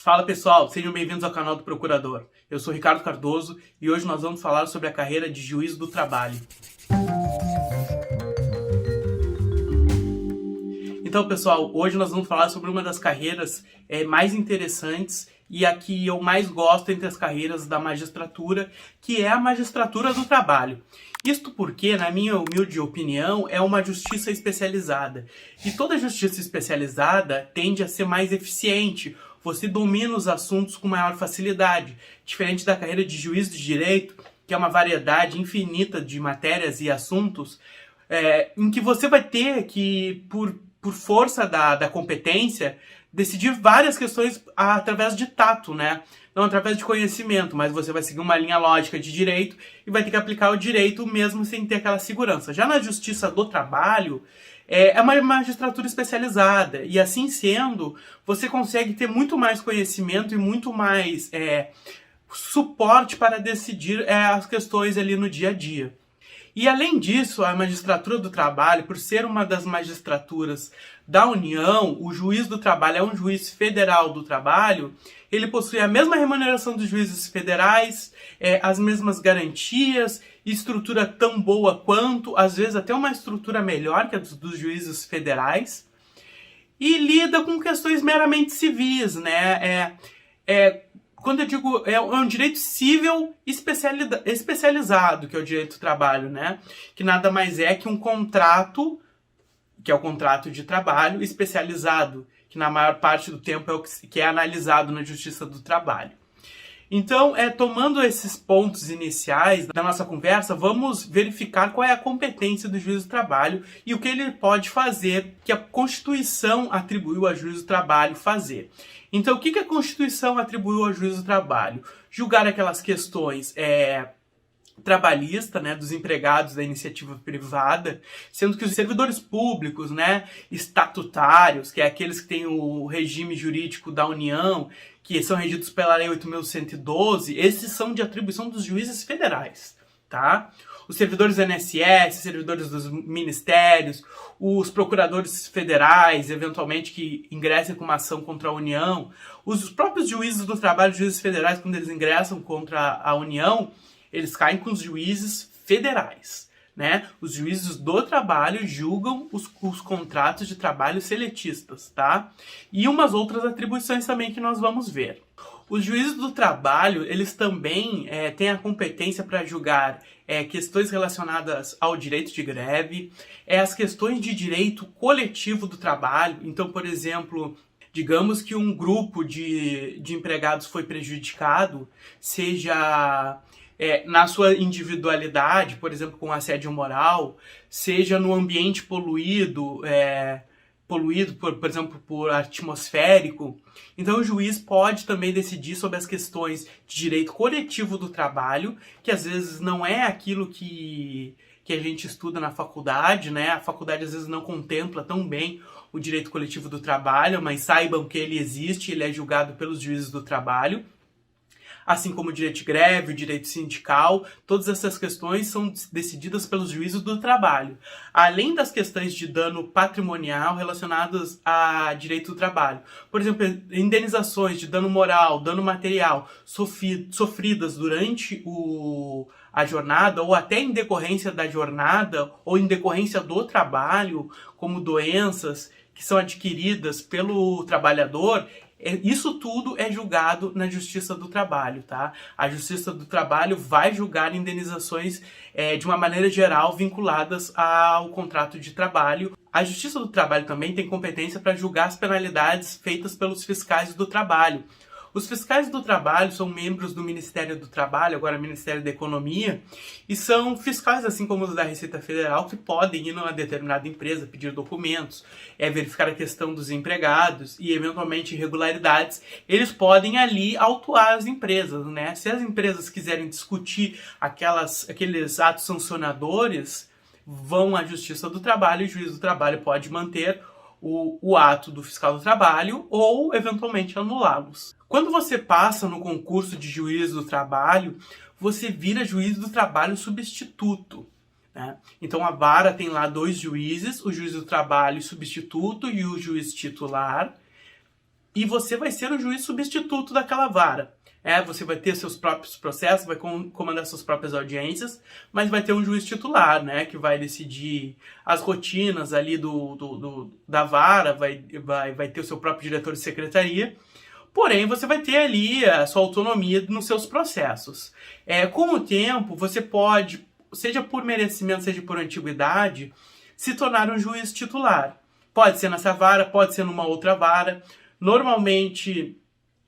Fala pessoal, sejam bem-vindos ao canal do Procurador. Eu sou Ricardo Cardoso e hoje nós vamos falar sobre a carreira de juiz do trabalho. Então pessoal, hoje nós vamos falar sobre uma das carreiras mais interessantes e a que eu mais gosto entre as carreiras da magistratura, que é a magistratura do trabalho. Isto porque, na minha humilde opinião, é uma justiça especializada. E toda justiça especializada tende a ser mais eficiente. Você domina os assuntos com maior facilidade, diferente da carreira de juiz de direito, que é uma variedade infinita de matérias e assuntos, em que você vai ter que, por força da competência, decidir várias questões através de tato, né? Não através de conhecimento, mas você vai seguir uma linha lógica de direito e vai ter que aplicar o direito mesmo sem ter aquela segurança. Já na justiça do trabalho, é uma magistratura especializada, e assim sendo, você consegue ter muito mais conhecimento e muito mais suporte para decidir as questões ali no dia a dia. E além disso, a magistratura do trabalho, por ser uma das magistraturas da União, o juiz do trabalho é um juiz federal do trabalho, ele possui a mesma remuneração dos juízes federais, as mesmas garantias, estrutura tão boa quanto, às vezes até uma estrutura melhor que a dos juízes federais, e lida com questões meramente civis, né? Quando eu digo, é um direito civil especializado, que é o direito do trabalho, né? Que nada mais é que um contrato, que é o contrato de trabalho especializado, que na maior parte do tempo é o que é analisado na Justiça do Trabalho. Então, tomando esses pontos iniciais da nossa conversa, vamos verificar qual é a competência do juiz do trabalho e o que ele pode fazer, que a Constituição atribuiu ao juiz do trabalho fazer. Então, o que a Constituição atribuiu ao juiz do trabalho? Julgar aquelas questões trabalhista, né, dos empregados da iniciativa privada, sendo que os servidores públicos, né, estatutários, que é aqueles que têm o regime jurídico da União, que são regidos pela Lei 8.112, esses são de atribuição dos juízes federais, tá? Os servidores do INSS, servidores dos ministérios, os procuradores federais, eventualmente, que ingressem com uma ação contra a União, os próprios juízes do trabalho, juízes federais, quando eles ingressam contra a União, eles caem com os juízes federais, né? Os juízes do trabalho julgam os contratos de trabalho seletistas, tá? E umas outras atribuições também que nós vamos ver. Os juízes do trabalho, eles também têm a competência para julgar questões relacionadas ao direito de greve, as questões de direito coletivo do trabalho. Então, por exemplo, digamos que um grupo de empregados foi prejudicado, seja na sua individualidade, por exemplo, com assédio moral, seja no ambiente poluído, por exemplo, por atmosférico. Então o juiz pode também decidir sobre as questões de direito coletivo do trabalho, que às vezes não é aquilo que a gente estuda na faculdade, né? A faculdade às vezes não contempla tão bem o direito coletivo do trabalho, mas saibam que ele existe, ele é julgado pelos juízes do trabalho. Assim como o direito de greve, o direito sindical, todas essas questões são decididas pelos juízes do trabalho. Além das questões de dano patrimonial relacionadas a direito do trabalho. Por exemplo, indenizações de dano moral, dano material sofridas durante a jornada ou até em decorrência da jornada ou em decorrência do trabalho, como doenças que são adquiridas pelo trabalhador. Isso tudo é julgado na Justiça do Trabalho, tá? A Justiça do Trabalho vai julgar indenizações de uma maneira geral vinculadas ao contrato de trabalho. A Justiça do Trabalho também tem competência para julgar as penalidades feitas pelos fiscais do trabalho. Os fiscais do trabalho são membros do Ministério do Trabalho, agora Ministério da Economia, e são fiscais, assim como os da Receita Federal, que podem ir numa determinada empresa, pedir documentos, verificar a questão dos empregados e, eventualmente, irregularidades. Eles podem ali autuar as empresas, né? Se as empresas quiserem discutir aqueles atos sancionadores, vão à Justiça do Trabalho e o juiz do trabalho pode manter o ato do fiscal do trabalho ou, eventualmente, anulá-los. Quando você passa no concurso de juiz do trabalho, você vira juiz do trabalho substituto, né? Então a vara tem lá 2 juízes, o juiz do trabalho substituto e o juiz titular. e você vai ser o juiz substituto daquela vara. Você vai ter seus próprios processos, vai comandar suas próprias audiências, mas vai ter um juiz titular, né, que vai decidir as rotinas ali da vara, vai ter o seu próprio diretor de secretaria, porém você vai ter ali a sua autonomia nos seus processos. Com o tempo, você pode, seja por merecimento, seja por antiguidade, se tornar um juiz titular. Pode ser nessa vara, pode ser numa outra vara. Normalmente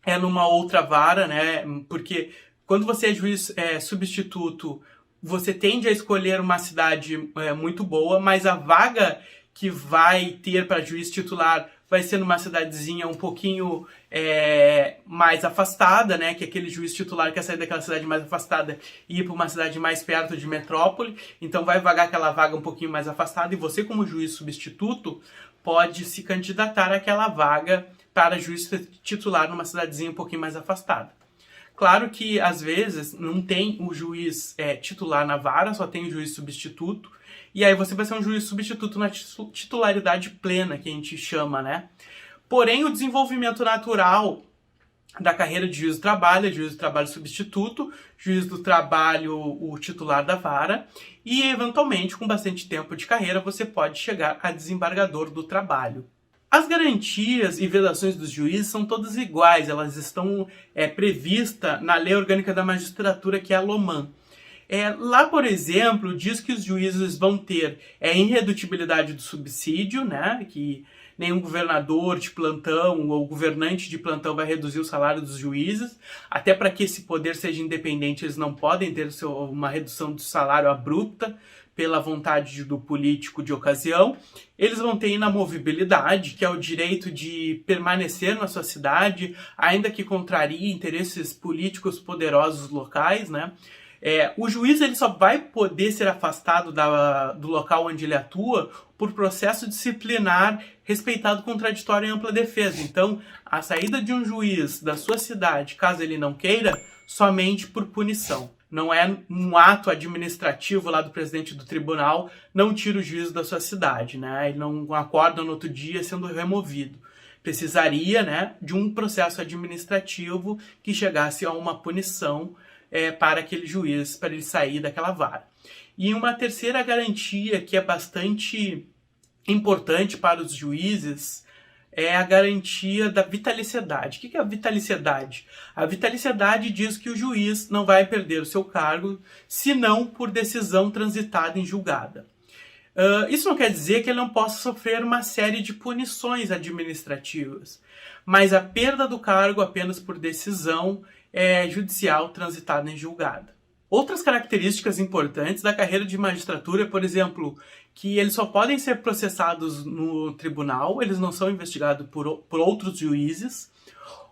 é numa outra vara, né? Porque quando você é juiz substituto, você tende a escolher uma cidade muito boa, mas a vaga que vai ter para juiz titular vai ser numa cidadezinha um pouquinho mais afastada, né? Que aquele juiz titular quer sair daquela cidade mais afastada e ir para uma cidade mais perto de metrópole, então vai vagar aquela vaga um pouquinho mais afastada, e você, como juiz substituto, pode se candidatar àquela vaga para juiz titular numa cidadezinha um pouquinho mais afastada. Claro que, às vezes, não tem o juiz titular na vara, só tem o juiz substituto, e aí você vai ser um juiz substituto na titularidade plena, que a gente chama, né? Porém, o desenvolvimento natural da carreira de juiz do trabalho substituto, juiz do trabalho o titular da vara, e, eventualmente, com bastante tempo de carreira, você pode chegar a desembargador do trabalho. As garantias e vedações dos juízes são todas iguais, elas estão previstas na Lei Orgânica da Magistratura, que é a LOMAN. Lá, por exemplo, diz que os juízes vão ter irredutibilidade do subsídio, né, que nenhum governador de plantão ou governante de plantão vai reduzir o salário dos juízes, até para que esse poder seja independente, eles não podem ter uma redução do salário abrupta pela vontade do político de ocasião. Eles vão ter inamovibilidade, que é o direito de permanecer na sua cidade, ainda que contrarie interesses políticos poderosos locais, né? O juiz ele só vai poder ser afastado do local onde ele atua por processo disciplinar respeitado contraditório e ampla defesa. Então, a saída de um juiz da sua cidade, caso ele não queira, somente por punição. Não é um ato administrativo lá do presidente do tribunal, não tira o juiz da sua cidade, né? Ele não acorda no outro dia sendo removido. Precisaria, né, de um processo administrativo que chegasse a uma punição para aquele juiz, para ele sair daquela vara. E uma terceira garantia que é bastante importante para os juízes é a garantia da vitaliciedade. O que é a vitaliciedade? A vitaliciedade diz que o juiz não vai perder o seu cargo, senão por decisão transitada em julgada. Isso não quer dizer que ele não possa sofrer uma série de punições administrativas, mas a perda do cargo apenas por decisão judicial transitada em julgada. Outras características importantes da carreira de magistratura é, por exemplo, que eles só podem ser processados no tribunal, eles não são investigados por outros juízes.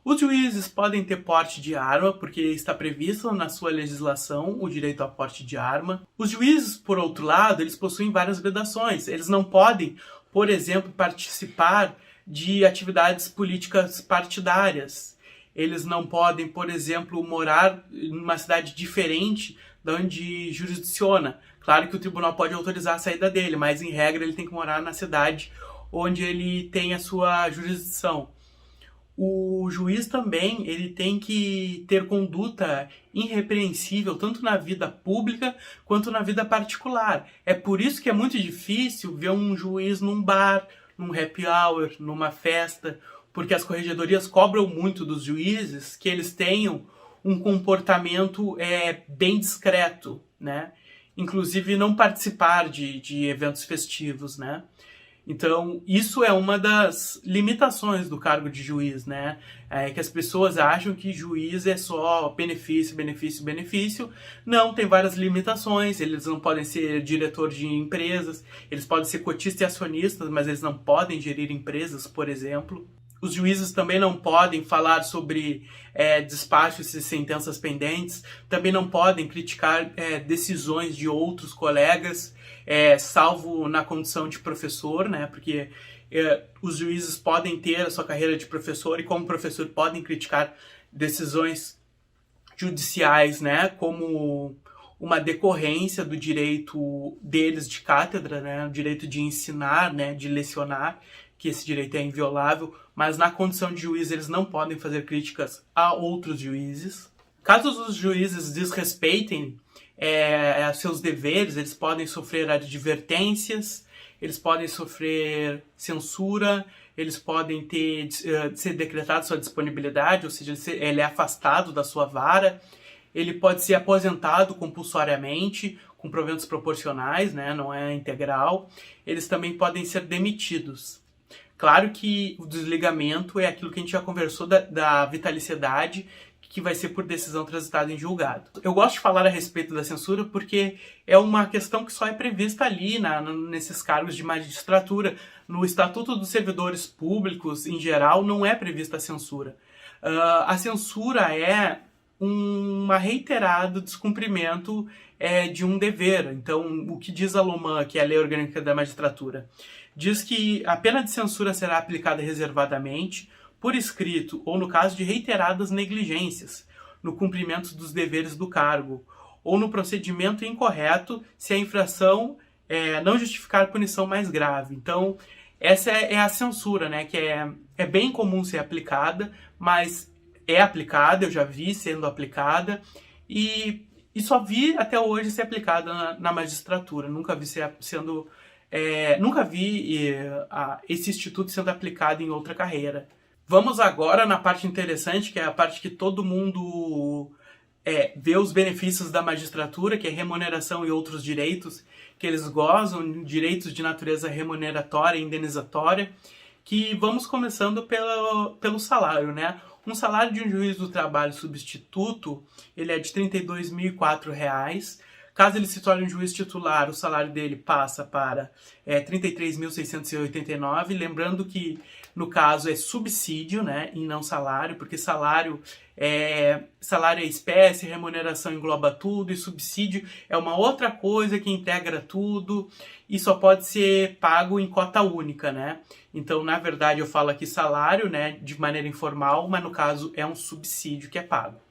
Os juízes podem ter porte de arma, porque está previsto na sua legislação o direito a porte de arma. Os juízes, por outro lado, eles possuem várias vedações. Eles não podem, por exemplo, participar de atividades políticas partidárias. Eles não podem, por exemplo, morar em uma cidade diferente de onde jurisdiciona. Claro que o tribunal pode autorizar a saída dele, mas, em regra, ele tem que morar na cidade onde ele tem a sua jurisdição. O juiz também ele tem que ter conduta irrepreensível, tanto na vida pública quanto na vida particular. É por isso que é muito difícil ver um juiz num bar, num happy hour, numa festa, porque as corregedorias cobram muito dos juízes que eles tenham um comportamento bem discreto, né? Inclusive não participar de eventos festivos, né? Então, isso é uma das limitações do cargo de juiz, né? Que as pessoas acham que juiz é só benefício, benefício, benefício. Não, tem várias limitações. Eles não podem ser diretor de empresas, eles podem ser cotistas e acionistas, mas eles não podem gerir empresas, por exemplo. Os juízes também não podem falar sobre despachos e sentenças pendentes, também não podem criticar decisões de outros colegas, salvo na condição de professor, né? Porque os juízes podem ter a sua carreira de professor e, como professor, podem criticar decisões judiciais, né? Como uma decorrência do direito deles de cátedra, né? O direito de ensinar, né? De lecionar. que esse direito é inviolável, mas na condição de juiz eles não podem fazer críticas a outros juízes. Caso os juízes desrespeitem seus deveres, eles podem sofrer advertências, eles podem sofrer censura, eles podem ser decretado sua disponibilidade, ou seja, ele é afastado da sua vara, ele pode ser aposentado compulsoriamente, com proventos proporcionais, né, não é integral. Eles também podem ser demitidos. Claro que o desligamento é aquilo que a gente já conversou da vitaliciedade, que vai ser por decisão transitada em julgado. Eu gosto de falar a respeito da censura porque é uma questão que só é prevista ali nesses cargos de magistratura. No Estatuto dos Servidores Públicos, em geral, não é prevista a censura. A censura é um reiterado descumprimento de um dever. Então, o que diz a LOMAN, que é a Lei Orgânica da Magistratura, diz que a pena de censura será aplicada reservadamente, por escrito ou no caso de reiteradas negligências no cumprimento dos deveres do cargo, ou no procedimento incorreto se a infração não justificar punição mais grave. Então, essa é a censura, né, que é bem comum ser aplicada, mas é aplicada, eu já vi sendo aplicada, e só vi até hoje ser aplicada na magistratura. Nunca vi esse instituto sendo aplicado em outra carreira. Vamos agora na parte interessante, que é a parte que todo mundo vê os benefícios da magistratura, que é remuneração e outros direitos que eles gozam, direitos de natureza remuneratória e indenizatória, que vamos começando pelo salário, né? Um salário de um juiz do trabalho substituto, ele é de R$ 32.004. Caso ele se torne um juiz titular, o salário dele passa para R$ 33.689. Lembrando que, no caso, é subsídio, né, e não salário, porque salário é espécie, remuneração engloba tudo, e subsídio é uma outra coisa que integra tudo e só pode ser pago em cota única, né? Então, na verdade, eu falo aqui salário, né, de maneira informal, mas no caso é um subsídio que é pago.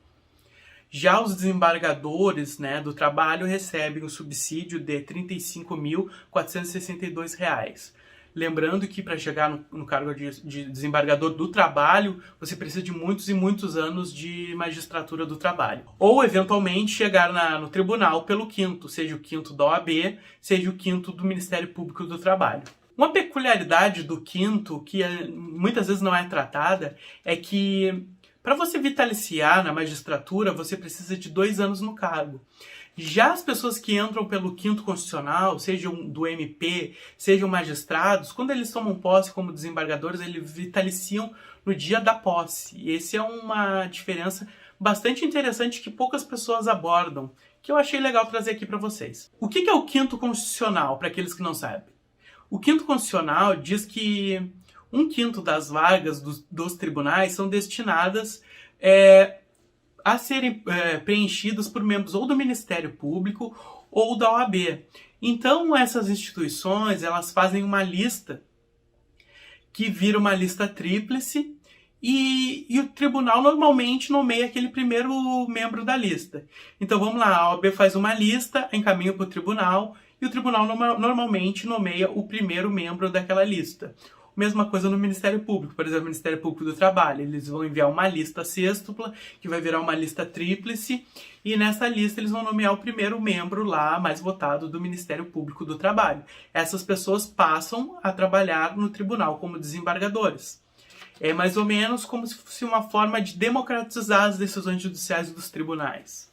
Já os desembargadores, né, do trabalho recebem o subsídio de R$ 35.462. Lembrando que para chegar no cargo de desembargador do trabalho, você precisa de muitos e muitos anos de magistratura do trabalho. Ou, eventualmente, chegar no tribunal pelo quinto, seja o quinto da OAB, seja o quinto do Ministério Público do Trabalho. Uma peculiaridade do quinto, que muitas vezes não é tratada, é que para você vitaliciar na magistratura, você precisa de 2 anos no cargo. Já as pessoas que entram pelo quinto constitucional, sejam do MP, sejam magistrados, quando eles tomam posse como desembargadores, eles vitaliciam no dia da posse. E essa é uma diferença bastante interessante que poucas pessoas abordam, que eu achei legal trazer aqui para vocês. O que é o quinto constitucional, para aqueles que não sabem? O quinto constitucional diz que 1/5 das vagas dos tribunais são destinadas a serem preenchidas por membros ou do Ministério Público ou da OAB. Então, essas instituições, elas fazem uma lista que vira uma lista tríplice e o tribunal normalmente nomeia aquele primeiro membro da lista. Então, vamos lá, a OAB faz uma lista, encaminha para o tribunal e o tribunal normalmente nomeia o primeiro membro daquela lista. Mesma coisa no Ministério Público, por exemplo, o Ministério Público do Trabalho. Eles vão enviar uma lista sêxtupla, que vai virar uma lista tríplice, e nessa lista eles vão nomear o primeiro membro lá, mais votado, do Ministério Público do Trabalho. Essas pessoas passam a trabalhar no tribunal como desembargadores. É mais ou menos como se fosse uma forma de democratizar as decisões judiciais dos tribunais.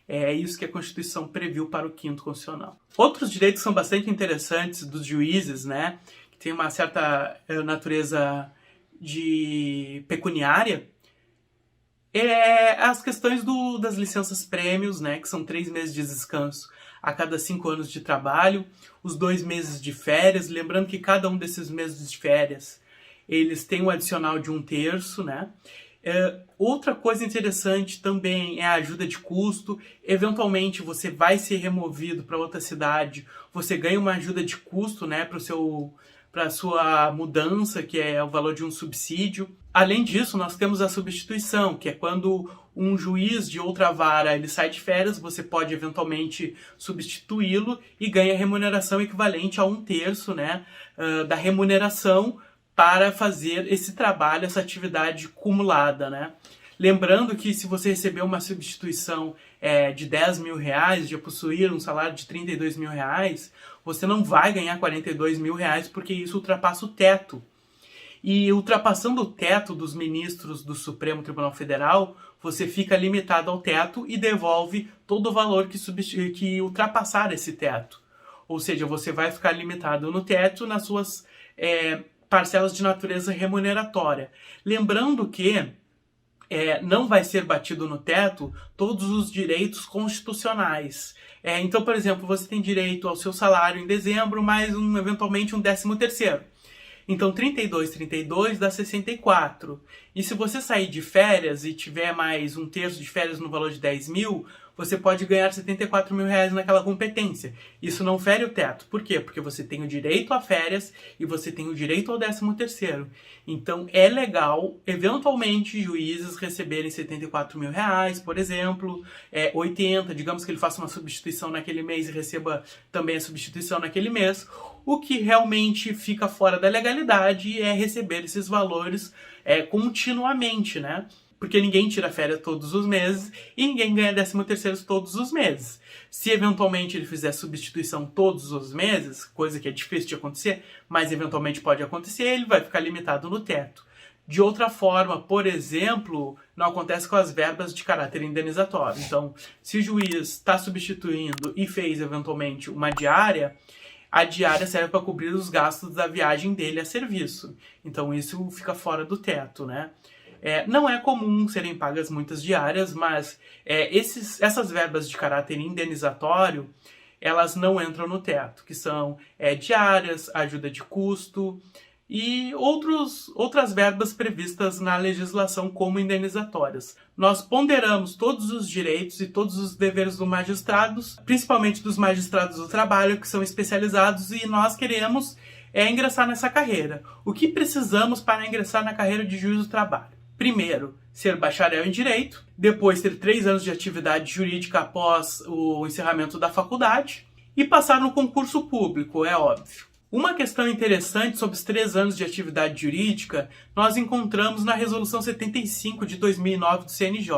É isso que a Constituição previu para o quinto constitucional. Outros direitos que são bastante interessantes dos juízes, né, tem uma certa natureza de pecuniária, as questões das licenças prêmios, né, que são 3 meses de descanso a cada 5 anos de trabalho, os 2 meses de férias, lembrando que cada um desses meses de férias, eles têm um adicional de 1/3, né? Outra coisa interessante também é a ajuda de custo. Eventualmente você vai ser removido para outra cidade, você ganha uma ajuda de custo, né, para a sua mudança, que é o valor de um subsídio. Além disso, nós temos a substituição, que é quando um juiz de outra vara ele sai de férias, você pode eventualmente substituí-lo e ganha remuneração equivalente a 1/3, né, da remuneração para fazer esse trabalho, essa atividade cumulada, né? Lembrando que se você receber uma substituição de 10 mil reais, de possuir um salário de 32 mil reais, você não vai ganhar 42 mil reais porque isso ultrapassa o teto. E ultrapassando o teto dos ministros do Supremo Tribunal Federal, você fica limitado ao teto e devolve todo o valor que ultrapassar esse teto. Ou seja, você vai ficar limitado no teto nas suas parcelas de natureza remuneratória. Lembrando que não vai ser batido no teto todos os direitos constitucionais. Então, por exemplo, você tem direito ao seu salário em dezembro, mais eventualmente um 13º. Então, 32 dá 64. E se você sair de férias e tiver mais um terço de férias no valor de 10 mil, você pode ganhar 74 mil reais naquela competência. Isso não fere o teto. Por quê? Porque você tem o direito a férias e você tem o direito ao 13º. Então, é legal, eventualmente, juízes receberem 74 mil reais, por exemplo, 80, digamos que ele faça uma substituição naquele mês e receba também a substituição naquele mês. O que realmente fica fora da legalidade é receber esses valores continuamente, né? Porque ninguém tira férias todos os meses e ninguém ganha 13º todos os meses. Se eventualmente ele fizer substituição todos os meses, coisa que é difícil de acontecer, mas eventualmente pode acontecer, ele vai ficar limitado no teto. De outra forma, por exemplo, não acontece com as verbas de caráter indenizatório. Então, se o juiz está substituindo e fez eventualmente uma diária, a diária serve para cobrir os gastos da viagem dele a serviço. Então isso fica fora do teto, né? Não é comum serem pagas muitas diárias, mas essas verbas de caráter indenizatório, elas não entram no teto, que são diárias, ajuda de custo e outras verbas previstas na legislação como indenizatórias. Nós ponderamos todos os direitos e todos os deveres dos magistrados, principalmente dos magistrados do trabalho, que são especializados, e nós queremos ingressar nessa carreira. O que precisamos para ingressar na carreira de juiz do trabalho? Primeiro, ser bacharel em Direito, depois ter 3 anos de atividade jurídica após o encerramento da faculdade e passar no concurso público, é óbvio. Uma questão interessante sobre os 3 anos de atividade jurídica nós encontramos na Resolução 75 de 2009 do CNJ,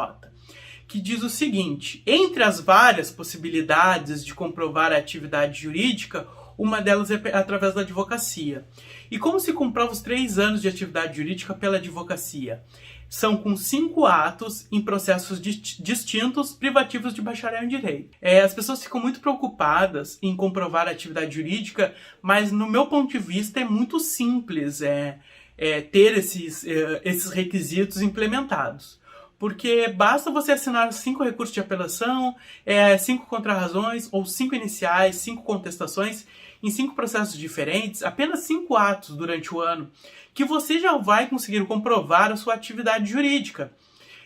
que diz o seguinte: entre as várias possibilidades de comprovar a atividade jurídica, uma delas é através da advocacia. E como se comprova os 3 anos de atividade jurídica pela advocacia? São com 5 atos em processos distintos privativos de bacharel em Direito. As pessoas ficam muito preocupadas em comprovar a atividade jurídica, mas no meu ponto de vista é muito simples ter esses requisitos implementados. Porque basta você assinar 5 recursos de apelação, 5 contrarrazões ou 5 iniciais, 5 contestações em 5 processos diferentes, apenas 5 atos durante o ano, que você já vai conseguir comprovar a sua atividade jurídica.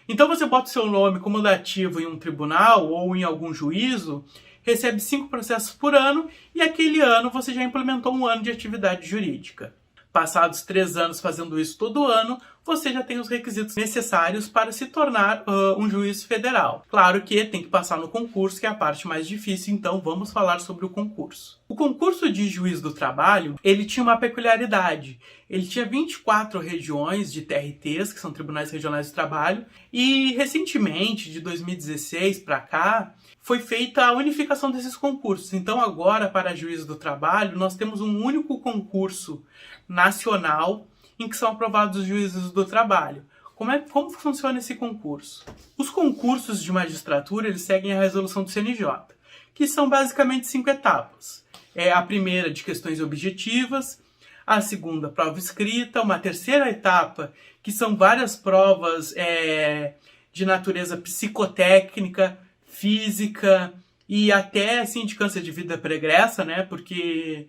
Então você bota o seu nome como dativo em um tribunal ou em algum juízo, recebe 5 processos por ano e aquele ano você já implementou um ano de atividade jurídica. Passados 3 anos fazendo isso todo ano, você já tem os requisitos necessários para se tornar um juiz federal. Claro que tem que passar no concurso, que é a parte mais difícil, então vamos falar sobre o concurso. O concurso de juiz do trabalho, ele tinha uma peculiaridade. Ele tinha 24 regiões de TRTs, que são Tribunais Regionais do Trabalho, e recentemente, de 2016 para cá, foi feita a unificação desses concursos. Então agora, para juiz do trabalho, nós temos um único concurso nacional em que são aprovados os juízes do trabalho. Como funciona esse concurso? Os concursos de magistratura, eles seguem a resolução do CNJ, que são basicamente 5 etapas. A primeira de questões objetivas, a segunda prova escrita, uma terceira etapa, que são várias provas de natureza psicotécnica, física e até sindicância de vida pregressa, né? Porque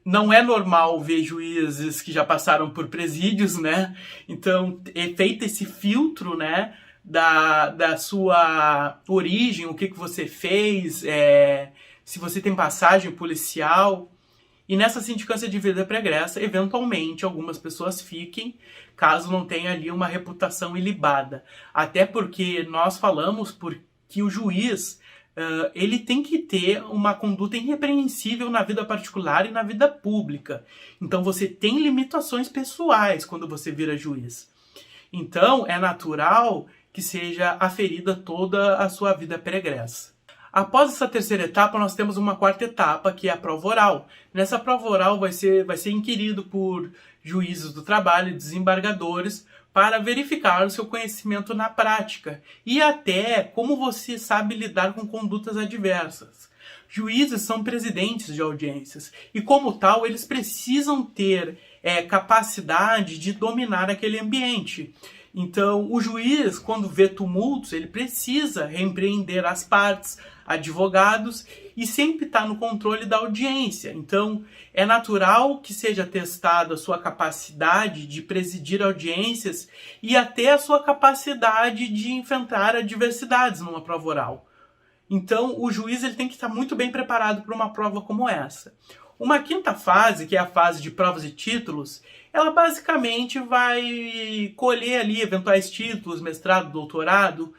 não é normal ver juízes que já passaram por presídios, né? Então, é feito esse filtro, né? Da sua origem, o que você fez, se você tem passagem policial. E nessa sindicância de vida pregressa, eventualmente, algumas pessoas fiquem, caso não tenha ali uma reputação ilibada. Até porque nós falamos que o juiz ele tem que ter uma conduta irrepreensível na vida particular e na vida pública. Então você tem limitações pessoais quando você vira juiz. Então é natural que seja aferida toda a sua vida pregressa. Após essa terceira etapa, nós temos uma quarta etapa, que é a prova oral. Nessa prova oral vai ser inquirido por juízes do trabalho e desembargadores para verificar o seu conhecimento na prática e até como você sabe lidar com condutas adversas. Juízes são presidentes de audiências e, como tal, eles precisam ter capacidade de dominar aquele ambiente. Então, o juiz, quando vê tumultos, ele precisa repreender as partes, advogados, e sempre está no controle da audiência. Então, é natural que seja testada a sua capacidade de presidir audiências e até a sua capacidade de enfrentar adversidades numa prova oral. Então, o juiz ele tem que estar muito bem preparado para uma prova como essa. Uma quinta fase, que é a fase de provas e títulos, ela basicamente vai colher ali eventuais títulos, mestrado, doutorado,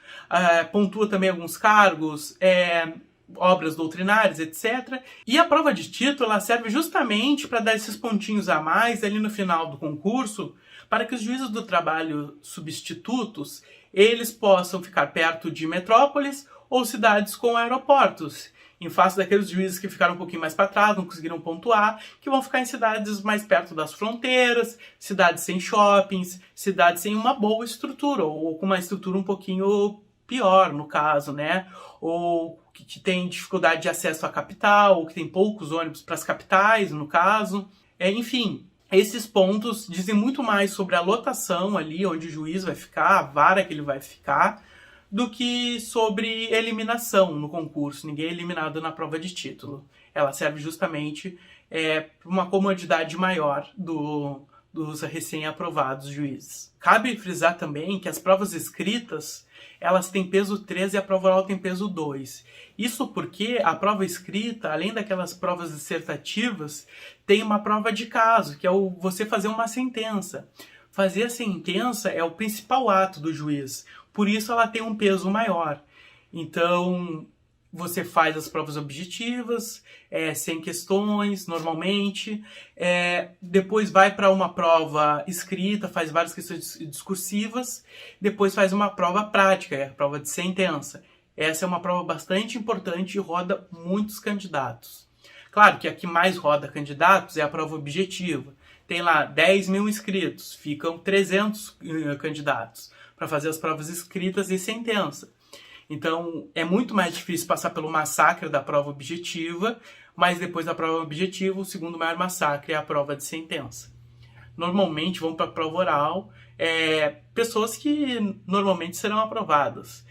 pontua também alguns cargos, obras doutrinárias, etc. E a prova de título ela serve justamente para dar esses pontinhos a mais ali no final do concurso, para que os juízes do trabalho substitutos eles possam ficar perto de metrópoles ou cidades com aeroportos, em face daqueles juízes que ficaram um pouquinho mais para trás, não conseguiram pontuar, que vão ficar em cidades mais perto das fronteiras, cidades sem shoppings, cidades sem uma boa estrutura, ou com uma estrutura um pouquinho pior, no caso, né? Ou que tem dificuldade de acesso à capital, ou que tem poucos ônibus para as capitais, no caso. Enfim, esses pontos dizem muito mais sobre a lotação ali, onde o juiz vai ficar, a vara que ele vai ficar, do que sobre eliminação no concurso. Ninguém é eliminado na prova de título. Ela serve justamente para uma comodidade maior dos recém-aprovados juízes. Cabe frisar também que as provas escritas elas têm peso 3 e a prova oral tem peso 2. Isso porque a prova escrita, além daquelas provas dissertativas, tem uma prova de caso, que é você fazer uma sentença. Fazer a sentença é o principal ato do juiz, por isso ela tem um peso maior. Então, você faz as provas objetivas, sem questões, normalmente. Depois vai para uma prova escrita, faz várias questões discursivas. Depois faz uma prova prática, a prova de sentença. Essa é uma prova bastante importante e roda muitos candidatos. Claro que a que mais roda candidatos é a prova objetiva. Tem lá 10 mil inscritos, ficam 300 candidatos para fazer as provas escritas e sentença. Então, é muito mais difícil passar pelo massacre da prova objetiva, mas depois da prova objetiva, o segundo maior massacre é a prova de sentença. Normalmente vão para a prova oral pessoas que normalmente serão aprovadas.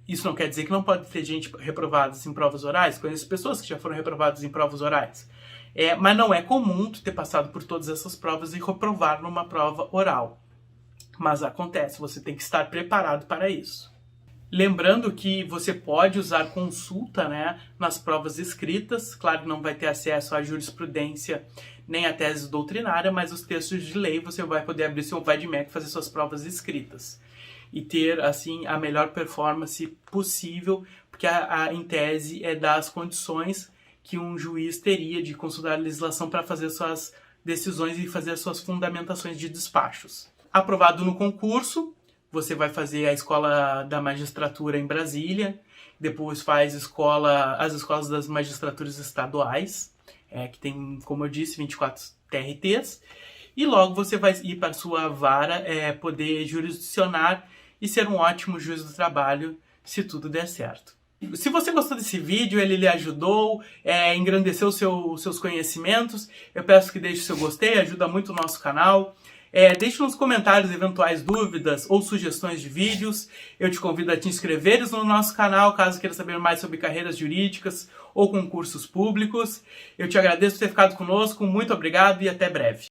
Isso não quer dizer que não pode ter gente reprovada em provas orais, conheço pessoas que já foram reprovadas em provas orais. Mas não é comum tu ter passado por todas essas provas e reprovar numa prova oral. Mas acontece, você tem que estar preparado para isso. Lembrando que você pode usar consulta, né, nas provas escritas. Claro que não vai ter acesso à jurisprudência nem à tese doutrinária, mas os textos de lei você vai poder abrir seu VADMEC e fazer suas provas escritas. E ter, assim, a melhor performance possível, porque em tese é das condições que um juiz teria de consultar a legislação para fazer suas decisões e fazer as suas fundamentações de despachos. Aprovado no concurso, você vai fazer a escola da magistratura em Brasília, depois faz as escolas das magistraturas estaduais, que tem, como eu disse, 24 TRTs, e logo você vai ir para a sua vara, poder jurisdicionar e ser um ótimo juiz do trabalho, se tudo der certo. Se você gostou desse vídeo, ele lhe ajudou, engrandeceu seus conhecimentos, eu peço que deixe seu gostei, ajuda muito o nosso canal. Deixe nos comentários eventuais dúvidas ou sugestões de vídeos. Eu te convido a te inscreveres no nosso canal, caso queira saber mais sobre carreiras jurídicas ou concursos públicos. Eu te agradeço por ter ficado conosco, muito obrigado e até breve.